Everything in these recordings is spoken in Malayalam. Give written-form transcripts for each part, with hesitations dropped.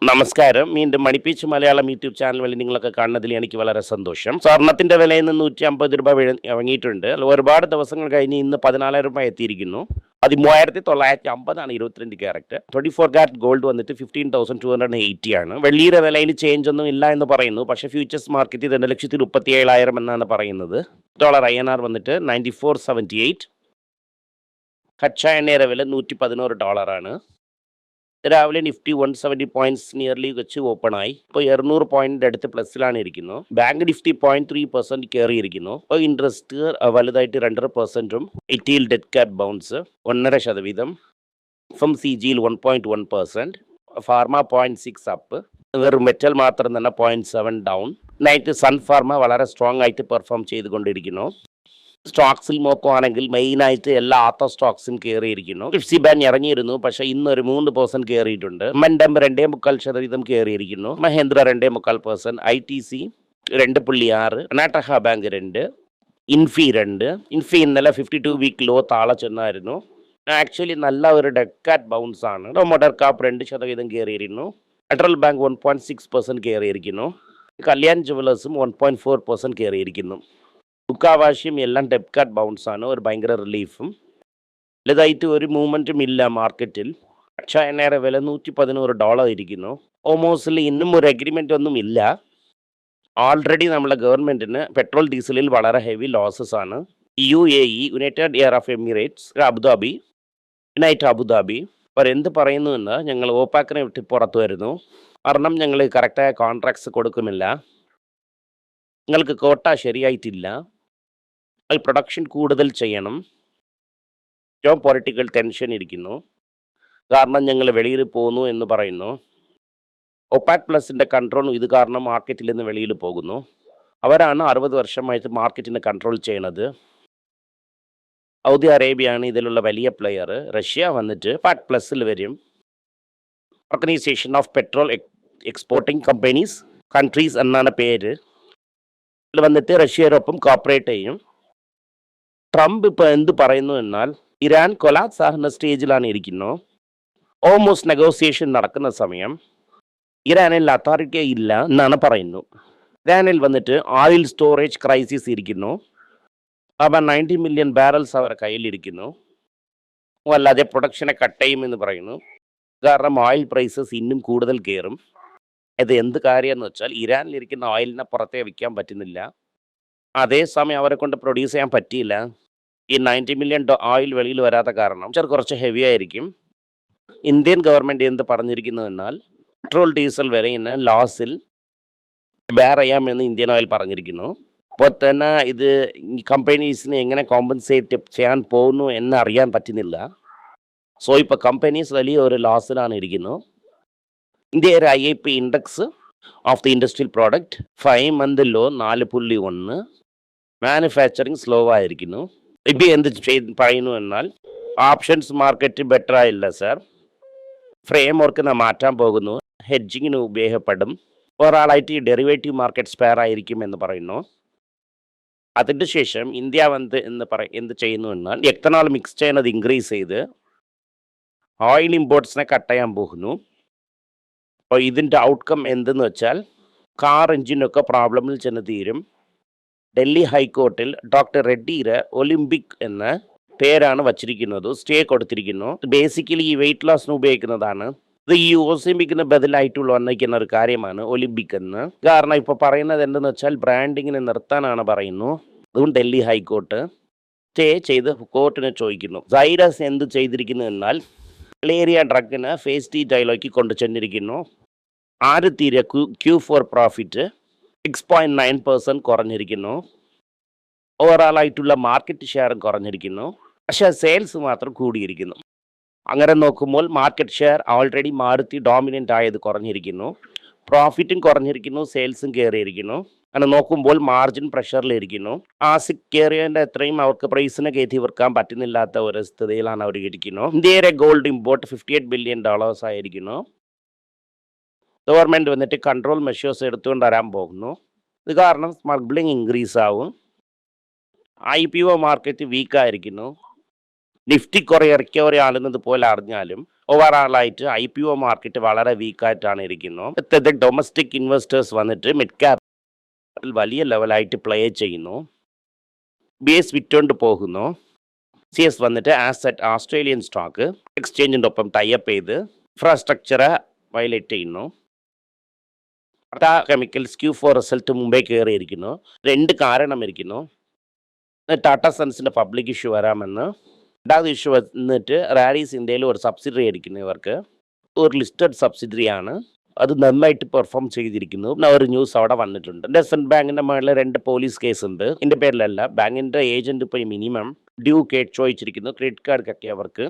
നമസ്കാരം. വീണ്ടും മണിപ്പീച്ച് മലയാളം യൂട്യൂബ് ചാനൽ വഴി നിങ്ങളൊക്കെ കാണുന്നതിൽ എനിക്ക് വളരെ സന്തോഷം. സ്വർണ്ണത്തിൻ്റെ വിലയിൽ നിന്ന് 150 രൂപ ഇറങ്ങിയിട്ടുണ്ട്. ഒരുപാട് ദിവസങ്ങൾ കഴിഞ്ഞ് ഇന്ന് 14,000 രൂപ എത്തിയിരിക്കുന്നു. 13,950 ആണ് 22 ക്യാരറ്റ്. 24 ക്യാരറ്റ് ഗോൾഡ് വന്നിട്ട് 15,280 ആണ്. വെള്ളിയുടെ വിലയിൽ ചേഞ്ച് ഒന്നും ഇല്ല എന്ന് പറയുന്നു. പക്ഷേ ഫ്യൂച്ചേഴ്സ് മാർക്കറ്റിൽ 2,37,000 എന്നാണ് പറയുന്നത്. ഡോളർ INR വന്നിട്ട് 94.78. കച്ച എണ്ണയുടെ വില $111. രാവിലെ നിഫ്റ്റി 170 പോയിന്റ്സ് നിയർലി വെച്ച് ഓപ്പൺ ആയി. ഇപ്പോൾ 200 പോയിന്റിൻ്റെ അടുത്ത് പ്ലസ്സിലാണ് ഇരിക്കുന്നു. ബാങ്ക് നിഫ്റ്റി 0.3% കയറിയിരിക്കുന്നു. ഇപ്പോൾ ഇൻട്രസ്റ്റ് വലുതായിട്ട് 2.5%. ITയിൽ ഡെറ്റ് ക്യാറ്റ് ബൗൺസ് 1.5%. FMCGയിൽ 1.1%. Pharma 0.6 up. വെറും മെറ്റൽ മാത്രം തന്നെ 0.7 ഡൗൺ. നൈറ്റ് സൺ ഫാർമ വളരെ സ്ട്രോങ് ആയിട്ട് പെർഫോം ചെയ്തുകൊണ്ടിരിക്കുന്നു. സ്റ്റോക്സിൽ നോക്കുവാണെങ്കിൽ മെയിനായിട്ട് എല്ലാ ആത്ത സ്റ്റോക്സും കയറിയിരിക്കുന്നു. ഇഫ്സി ബാൻ ഇറങ്ങിയിരുന്നു, പക്ഷേ ഇന്നൊരു 3% കയറിയിട്ടുണ്ട്. മൻഡം 2.25% കയറിയിരിക്കുന്നു. മഹേന്ദ്ര 2.25%. ITC 2.6%. കർണാടക ബാങ്ക് 2%. ഇൻഫി 2%. ഇൻഫി ഇന്നലെ 52 വീക്ക് ലോ താഴെ ചെന്നായിരുന്നു. ആക്ച്വലി നല്ല ഒരു ഡെക്കാറ്റ് ബൗൺസ് ആണ്. മൊഡർ കാപ്പ് 2% കയറിയിരുന്നു. Federal bank 1.6% കയറിയിരിക്കുന്നു. കല്യാൺ ജുവലേഴ്സും 1.4% കയറിയിരിക്കുന്നു. ബുക്കാവാശിയും എല്ലാം ഡെബ് കാർഡ് ബൗൺസ് ആണ്. ഒരു ഭയങ്കര റിലീഫും വലുതായിട്ട് ഒരു മൂവ്മെൻറ്റും ഇല്ല മാർക്കറ്റിൽ. ചൈനയുടെ വില $111 ഇരിക്കുന്നു. ഓൾമോസ്റ്റിൽ ഇന്നും ഒരു അഗ്രിമെൻ്റ് ഒന്നും ഇല്ല. ഓൾറെഡി നമ്മളെ ഗവൺമെൻറ്റിന് പെട്രോൾ ഡീസലിൽ വളരെ ഹെവി ലോസസ് ആണ്. UAE, United Arab Emirates, Abu Dhabi, United Abu Dhabi അവർ എന്ത് പറയുന്നു എന്ന് ഞങ്ങൾ ഓപ്പാക്കിനെ വിട്ട് പുറത്തു വരുന്നു. കാരണം ഞങ്ങൾ കറക്റ്റായ കോൺട്രാക്ട്സ് കൊടുക്കുന്നില്ല, നിങ്ങൾക്ക് കോട്ട ശരിയായിട്ടില്ല, പ്രൊഡക്ഷൻ കൂടുതൽ ചെയ്യണം. ജോ പൊളിറ്റിക്കൽ ടെൻഷൻ ഇരിക്കുന്നു, കാരണം ഞങ്ങൾ വെളിയിൽ പോകുന്നു എന്ന് പറയുന്നു. ഒപാക് പ്ലസിൻ്റെ കൺട്രോളും ഇത് കാരണം മാർക്കറ്റിൽ നിന്ന് വെളിയിൽ പോകുന്നു. അവരാണ് 60 വർഷമായിട്ട് മാർക്കറ്റിനെ കൺട്രോൾ ചെയ്യുന്നത്. സൗദി അറേബ്യയാണ് ഇതിലുള്ള വലിയ പ്ലെയർ. റഷ്യ വന്നിട്ട് ഒപാക് പ്ലസിൽ വരും. Organisation of petrol exporting countries എന്നാണ് പേര്. ഇതിൽ വന്നിട്ട് റഷ്യയോടൊപ്പം കോപ്പറേറ്റ് ചെയ്യും. ട്രംപ് ഇപ്പോൾ എന്ത് പറയുന്നു എന്നാൽ ഇറാൻ കൊലാപ്സ് ആകുന്ന സ്റ്റേജിലാണ് ഇരിക്കുന്നത്. ഓൾമോസ്റ്റ് നെഗോസിയേഷൻ നടക്കുന്ന സമയം ഇറാനിൽ അതോറിറ്റി ഇല്ല എന്നാണ് പറയുന്നു. ഇറാനിൽ വന്നിട്ട് ഓയിൽ സ്റ്റോറേജ് ക്രൈസിസ് ഇരിക്കുന്നു. അപ്പോൾ 90 മില്യൺ ബാരൽസ് അവരുടെ കയ്യിലിരിക്കുന്നു. അല്ലാതെ പ്രൊഡക്ഷനെ കട്ട് ചെയ്യുമെന്ന് പറയുന്നു. കാരണം ഓയിൽ പ്രൈസസ് ഇന്നും കൂടുതൽ കയറും. ഇത് എന്ത് കാര്യമെന്ന് വെച്ചാൽ ഇറാനിലിരിക്കുന്ന ഓയിലിനെ പുറത്തേ വിൽക്കാൻ പറ്റുന്നില്ല. അതേസമയം അവരെ കൊണ്ട് പ്രൊഡ്യൂസ് ചെയ്യാൻ പറ്റിയില്ല. ഈ 90 മില്യൺ ഓയിൽ വെളിയിൽ വരാത്ത കാരണം കുറച്ച് ഹെവി ആയിരിക്കും. ഇന്ത്യൻ ഗവൺമെൻറ് എന്ത് പറഞ്ഞിരിക്കുന്നു എന്നാൽ പെട്രോൾ ഡീസൽ വരെ ഇന്ന് ലോസിൽ ബെയർ ചെയ്യാമെന്ന് ഇന്ത്യൻ ഓയിൽ പറഞ്ഞിരിക്കുന്നു. അപ്പോൾ തന്നെ ഇത് കമ്പനീസിന് എങ്ങനെ കോമ്പൻസേറ്റ് ചെയ്യാൻ പോകുന്നു എന്ന് അറിയാൻ പറ്റുന്നില്ല. സോ ഇപ്പോൾ കമ്പനീസ് വലിയ ഒരു ലോസിലാണ് ഇരിക്കുന്നു. ഇന്ത്യയുടെ IIP index of the industrial product 5 month low 4.1. Manufacturing slow ആയിരിക്കുന്നു. ഇപ്പോൾ എന്ത് പറയുന്നു എന്നാൽ ഓപ്ഷൻസ് മാർക്കറ്റ് ബെറ്റർ ആയില്ല സാർ, ഫ്രെയിം വർക്ക് മാറ്റാൻ പോകുന്നു, ഹെഡ്ജിങ്ങിന് ഉപയോഗപ്പെടും, ഒരാളായിട്ട് ഈ ഡെറിവേറ്റീവ് മാർക്കറ്റ് സ്പെയർ ആയിരിക്കും എന്ന് പറയുന്നു. അതിന് ശേഷം ഇന്ത്യ എന്ത് ചെയ്യുന്നു എന്നാൽ എത്തനോൾ മിക്സ് ചെയ്യുന്നത് ഇൻക്രീസ് ചെയ്ത് ഓയിൽ ഇമ്പോർട്ട്സിനെ കട്ട് ചെയ്യാൻ പോകുന്നു. അപ്പോൾ ഇതിൻ്റെ ഔട്ട്കം എന്തെന്ന് വെച്ചാൽ കാർ എഞ്ചിനൊക്കെ പ്രോബ്ലമിൽ ചെന്ന് തീരും. ഡൽഹി ഹൈക്കോർട്ടിൽ ഡോക്ടർ റെഡ്ഡിയുടെ ഒളിമ്പിക് എന്ന പേരാണ് വച്ചിരിക്കുന്നത്, സ്റ്റേ കൊടുത്തിരിക്കുന്നു. ബേസിക്കലി ഈ വെയിറ്റ് ലോസിന് ഉപയോഗിക്കുന്നതാണ്. ഇത് ഈ ഒളിമ്പിക്കിന് ബദലായിട്ടുള്ള വന്നിരിക്കുന്ന ഒരു കാര്യമാണ് ഒളിമ്പിക് എന്ന്. കാരണം ഇപ്പോൾ പറയുന്നത് എന്തെന്ന് വെച്ചാൽ ബ്രാൻഡിങ്ങിനെ നിർത്താനാണ് പറയുന്നു. അതുകൊണ്ട് ഡൽഹി ഹൈക്കോർട്ട് സ്റ്റേ ചെയ്ത് കോർട്ടിനെ ചോദിക്കുന്നു. സൈറസ് എന്ത് ചെയ്തിരിക്കുന്നു എന്നാൽ മലേറിയ ഡ്രഗിന് ഫേസ് 3 ട്രയലിലേക്ക് കൊണ്ടു ചെന്നിരിക്കുന്നു. തീരെ Q4 പ്രോഫിറ്റ് 6.9% കുറഞ്ഞിരിക്കുന്നു. ഓവറാളായിട്ടുള്ള മാർക്കറ്റ് ഷെയറും കുറഞ്ഞിരിക്കുന്നു. പക്ഷേ സെയിൽസ് മാത്രം കൂടിയിരിക്കുന്നു. അങ്ങനെ നോക്കുമ്പോൾ market share already Maruti dominant ആയത് കുറഞ്ഞിരിക്കുന്നു, പ്രോഫിറ്റും കുറഞ്ഞിരിക്കുന്നു, സെയിൽസും കയറിയിരിക്കുന്നു. അങ്ങനെ നോക്കുമ്പോൾ മാർജിൻ പ്രഷറിലിരിക്കുന്നു. ആസിക് കയറിയതിൻ്റെ അത്രയും അവർക്ക് പ്രൈസിനെ കയറ്റി വെക്കാൻ പറ്റുന്നില്ലാത്ത ഒരു സ്ഥിതിയിലാണ് അവർ ഇരിക്കുന്നു. ഇന്ത്യയുടെ ഗോൾഡ് ഇമ്പോർട്ട് $58 ബില്യൺ ആയിരിക്കുന്നു. ഗവൺമെൻറ് വന്നിട്ട് കൺട്രോൾ മെഷേഴ്സ് എടുത്തുകൊണ്ട് വരാൻ പോകുന്നു. ഇത് കാരണം സ്മഗ്ലിംഗ് ഇൻക്രീസ് ആവും. IPO മാർക്കറ്റ് വീക്കായിരിക്കുന്നു. നിഫ്റ്റി കുറേ റിക്കവറി ആളുന്നത് പോലെ അറിഞ്ഞാലും ഓവറാളായിട്ട് IPO മാർക്കറ്റ് വളരെ വീക്കായിട്ടാണ് ഇരിക്കുന്നത്. അടുത്തത് ഡൊമസ്റ്റിക് ഇൻവെസ്റ്റേഴ്സ് വന്നിട്ട് മിഡ് ക്യാപിൽ വലിയ ലെവലായിട്ട് പ്ലേ ചെയ്യുന്നു. BS വിറ്റുകൊണ്ട് പോകുന്നു. CS വന്നിട്ട് ആസറ്റ് ഓസ്ട്രേലിയൻ സ്റ്റോക്ക് എക്സ്ചേഞ്ചിൻ്റെ ഒപ്പം ടൈപ്പ് ചെയ്ത് ഇൻഫ്രാസ്ട്രക്ചറെ വയലേറ്റ് ചെയ്യുന്നു. ടാറ്റ കെമിക്കൽസ് Q4 റിസൾട്ട് മുമ്പേ കയറിയിരിക്കുന്നു. 2 കാരണം ഇരിക്കുന്നു. ടാറ്റ സൺസിൻ്റെ പബ്ലിക് ഇഷ്യൂ വരാമെന്ന്. രണ്ടാമത് ഇഷ്യൂ വന്നിട്ട് റാരീസ് ഇന്ത്യയിൽ ഒരു സബ്സിഡറി ആയിരിക്കുന്നു. ഇവർക്ക് ഒരു ലിസ്റ്റഡ് സബ്സിഡറിയാണ്. അത് നന്നായിട്ട് പെർഫോം ചെയ്തിരിക്കുന്നു. ഒരു ന്യൂസ് അവിടെ വന്നിട്ടുണ്ട്. ഇൻഡസ്ഇൻഡ് ബാങ്കിൻ്റെ മുകളിൽ 2 പോലീസ് കേസ് ഉണ്ട്. എൻ്റെ പേരിലല്ല, ബാങ്കിൻ്റെ ഏജന്റ് ഇപ്പോൾ മിനിമം ഡ്യൂ കേട്ട് ചോദിച്ചിരിക്കുന്നു. ക്രെഡിറ്റ് കാർഡൊക്കെ അവർക്ക്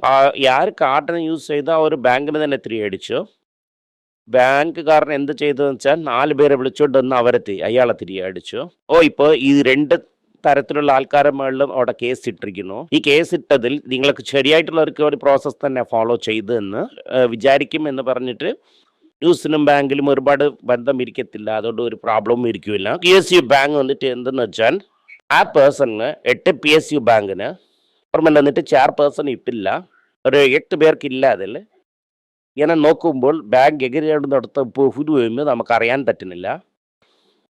ആർ കാർഡിന് യൂസ് ചെയ്ത ഒരു ബാങ്കിന് തന്നെ തിരികടിച്ചു. ബാങ്കുകാരൻ എന്ത് ചെയ്തതെന്ന് വെച്ചാൽ 4 പേരെ വിളിച്ചുകൊണ്ട് വന്ന് അയാളെ തിരികെ അടിച്ചു. ഇപ്പോൾ ഈ 2 തരത്തിലുള്ള ആൾക്കാരുടെ മുകളിലും അവിടെ കേസ് ഇട്ടിരിക്കുന്നു. ഈ കേസ് ഇട്ടതിൽ നിങ്ങൾക്ക് ശരിയായിട്ടുള്ള ഒരു പ്രോസസ്സ് തന്നെ ഫോളോ ചെയ്തെന്ന് വിചാരിക്കും എന്ന് പറഞ്ഞിട്ട് ന്യൂസിനും ബാങ്കിലും ഒരുപാട് ബന്ധം ഇരിക്കത്തില്ല. അതുകൊണ്ട് ഒരു പ്രോബ്ലവും ഇരിക്കില്ല. PSU ബാങ്ക് വന്നിട്ട് എന്തെന്ന് വെച്ചാൽ ആ പേഴ്സണിന് 8 PSU ബാങ്കിന് ഗവൺമെൻറ് വന്നിട്ട് ചെയർപേഴ്സൺ ഇപ്പില്ല, ഒരു 8 പേർക്കില്ല. അതിൽ ഇങ്ങനെ നോക്കുമ്പോൾ ബാങ്ക് എഗരിടുന്നിടത്ത് പോകുമ്പോൾ നമുക്കറിയാൻ പറ്റുന്നില്ല.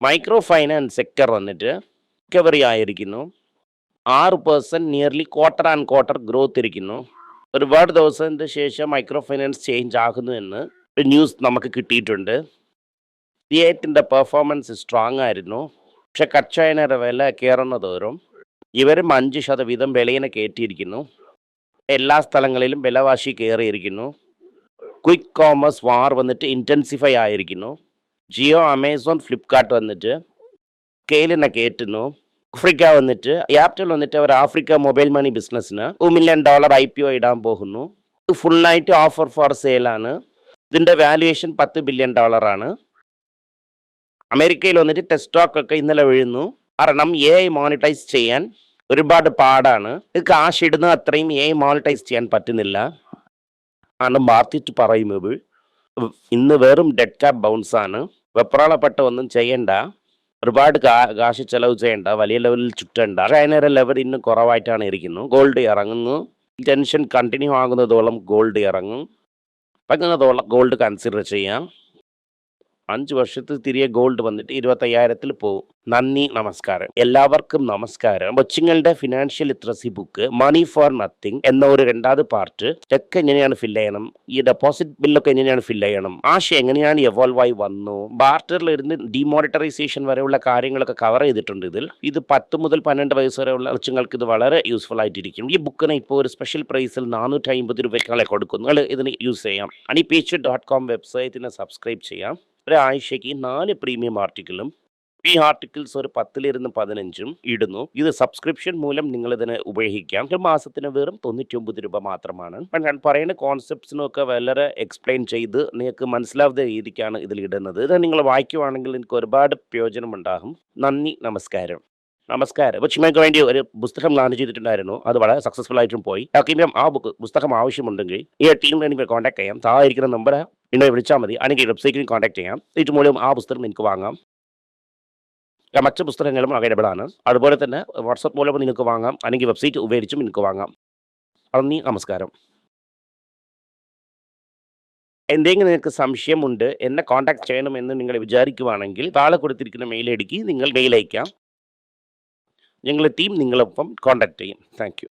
മൈക്രോ ഫൈനാൻസ് സെക്ടർ വന്നിട്ട് റിക്കവറി ആയിരിക്കുന്നു. 6% nearly quarter and quarter growth ഇരിക്കുന്നു. ഒരുപാട് ദിവസത്തിന് ശേഷം മൈക്രോ ഫൈനാൻസ് ചേഞ്ച് ആകുന്നു എന്ന് ഒരു ന്യൂസ് നമുക്ക് കിട്ടിയിട്ടുണ്ട്. സിയേറ്റിൻ്റെ പെർഫോമൻസ് സ്ട്രോങ് ആയിരുന്നു. പക്ഷെ കച്ചായനയുടെ വില കയറുന്ന തോറും ഇവരും 5% വിലയിനെ കയറ്റിയിരിക്കുന്നു. എല്ലാ സ്ഥലങ്ങളിലും വിലവാശി കയറിയിരിക്കുന്നു. ക്വിക്ക് കോമേഴ്സ് വാർ വന്നിട്ട് ഇൻറ്റൻസിഫൈ ആയിരിക്കുന്നു. ജിയോ, ആമസോൺ, ഫ്ലിപ്കാർട്ട് വന്നിട്ട് സ്കെയിലിനെ കയറ്റുന്നു. ആഫ്രിക്ക വന്നിട്ട് ആപ്റ്റൽ വന്നിട്ട് അവർ ആഫ്രിക്ക മൊബൈൽ മണി ബിസിനസ്സിന് $1 മില്യൺ IPO ഇടാൻ പോകുന്നു. ഫുള്ളായിട്ട് ഓഫർ ഫോർ സെയിലാണ്. ഇതിൻ്റെ വാല്യുവേഷൻ $10 ബില്യൺ ആണ്. അമേരിക്കയിൽ വന്നിട്ട് ടെസ്റ്റ് സ്റ്റോക്ക് ഒക്കെ ഇന്നലെ വീഴുന്നു. കാരണം AI മോണിറ്റൈസ് ചെയ്യാൻ ഒരുപാട് പാടാണ്. കാശ് ഇടുന്ന അത്രയും AI മോണിറ്റൈസ് ചെയ്യാൻ പറ്റുന്നില്ല ആണ് മാർക്കറ്റ് പറയുന്നത്. ഇന്ന് വെറും ഡെഡ് ക്യാപ് ബൗൺസ് ആണ്. വെപ്രാളപ്പെട്ട ഒന്നും ചെയ്യണ്ട, ഒരുപാട് കാശ് ചെലവ് ചെയ്യണ്ട, വലിയ ലെവലിൽ ചുറ്റണ്ട. ചൈനയുടെ ലെവൽ ഇന്ന് കുറവായിട്ടാണ് ഇരിക്കുന്നു. ഗോൾഡ് ഇറങ്ങുന്നു. ടെൻഷൻ കണ്ടിന്യൂ ആകുന്നതോളം ഗോൾഡ് ഇറങ്ങും. പറ്റുന്നതോളം ഗോൾഡ് കൺസിഡർ ചെയ്യാം. 5 വർഷത്തിൽ തിരികെ ഗോൾഡ് വന്നിട്ട് 25,000 പോകും. നന്ദി, നമസ്കാരം. എല്ലാവർക്കും നമസ്കാരം. കൊച്ചുങ്ങളുടെ financial literacy book money for nothing എന്ന ഒരു 2ാമത് പാർട്ട് ചെക്ക് എങ്ങനെയാണ് ഫില്ല് ചെയ്യണം, ഈ ഡെപ്പോസിറ്റ് ബില്ലൊക്കെ എങ്ങനെയാണ് ഫില്ല് ചെയ്യണം, ആശയം എങ്ങനെയാണ് എവോൾവ് ആയി വന്നു, ബാർട്ടറിൽ ഇരുന്ന് ഡിമോണിറ്ററൈസേഷൻ വരെയുള്ള കാര്യങ്ങളൊക്കെ കവർ ചെയ്തിട്ടുണ്ട്. ഇത് 10 മുതൽ 12 വയസ്സ് വരെയുള്ള കൊച്ചുങ്ങൾക്ക് ഇത് വളരെ യൂസ്ഫുൾ ആയിട്ടിരിക്കും. ഈ ബുക്കിന് ഇപ്പോൾ ഒരു സ്പെഷ്യൽ പ്രൈസിൽ 450 രൂപയ്ക്കാളെ കൊടുക്കുന്നു. നിങ്ങൾ ഇതിന് യൂസ് ചെയ്യാം. honeypage.com വെബ്സൈറ്റിനെ സബ്സ്ക്രൈബ് ചെയ്യാം. ഒരാഴ്ചയ്ക്ക് 4 പ്രീമിയം ആർട്ടിക്കിളും ഈ ആർട്ടിക്കിൾസ് ഒരു 10-15 ഇടുന്നു. ഇത് സബ്സ്ക്രിപ്ഷൻ മൂലം നിങ്ങൾ ഇതിനെ ഉപയോഗിക്കാം. ഒരു മാസത്തിന് വെറും 99 രൂപ മാത്രമാണ്. ഞാൻ പറയുന്ന കോൺസെപ്റ്റ്സിനൊക്കെ വളരെ എക്സ്പ്ലെയിൻ ചെയ്ത് നിങ്ങൾക്ക് മനസ്സിലാവുന്ന രീതിക്കാണ് ഇതിൽ ഇടുന്നത്. ഇത് നിങ്ങൾ വായിക്കുവാണെങ്കിൽ എനിക്ക് ഒരുപാട് പ്രയോജനം ഉണ്ടാകും. നന്ദി, നമസ്കാരം. കൊച്ചുമേക്ക് വേണ്ടി ഒരു പുസ്തകം ലോഞ്ച് ചെയ്തിട്ടുണ്ടായിരുന്നു. അത് വളരെ സക്സസ്ഫുൾ ആയിട്ടും പോയി. ആർക്കെങ്കിലും ആ പുസ്തകം ആവശ്യമുണ്ടെങ്കിൽ ഈ ടീമിൽ എനിക്ക് കോൺടാക്ട് ചെയ്യാം. താഴെയിരിക്കുന്ന നമ്പർ എന്നെ വിളിച്ചാൽ മതി. അല്ലെങ്കിൽ വെബ്സൈറ്റിൽ കോൺടാക്ട് ചെയ്യാം. ഇത് മൂലം ആ പുസ്തകം എനിക്ക് വാങ്ങാം. മറ്റ് പുസ്തകങ്ങളും അവൈലബിൾ ആണ്. അതുപോലെ തന്നെ വാട്സപ്പ് മൂലം നിങ്ങൾക്ക് വാങ്ങാം, അല്ലെങ്കിൽ വെബ്സൈറ്റ് ഉപയോഗിച്ചും നിങ്ങൾക്ക് വാങ്ങാം. നന്ദി, നമസ്കാരം. എന്തെങ്കിലും നിങ്ങൾക്ക് സംശയമുണ്ട്, എന്നെ കോൺടാക്ട് ചെയ്യണമെന്ന് നിങ്ങൾ വിചാരിക്കുവാണെങ്കിൽ താഴെ കൊടുത്തിരിക്കുന്ന മെയിൽ ഐഡിക്ക് നിങ്ങൾ മെയിൽ അയക്കാം. ഞങ്ങളുടെ ടീം നിങ്ങളൊപ്പം കോൺടാക്ട് ചെയ്യും. Thank you.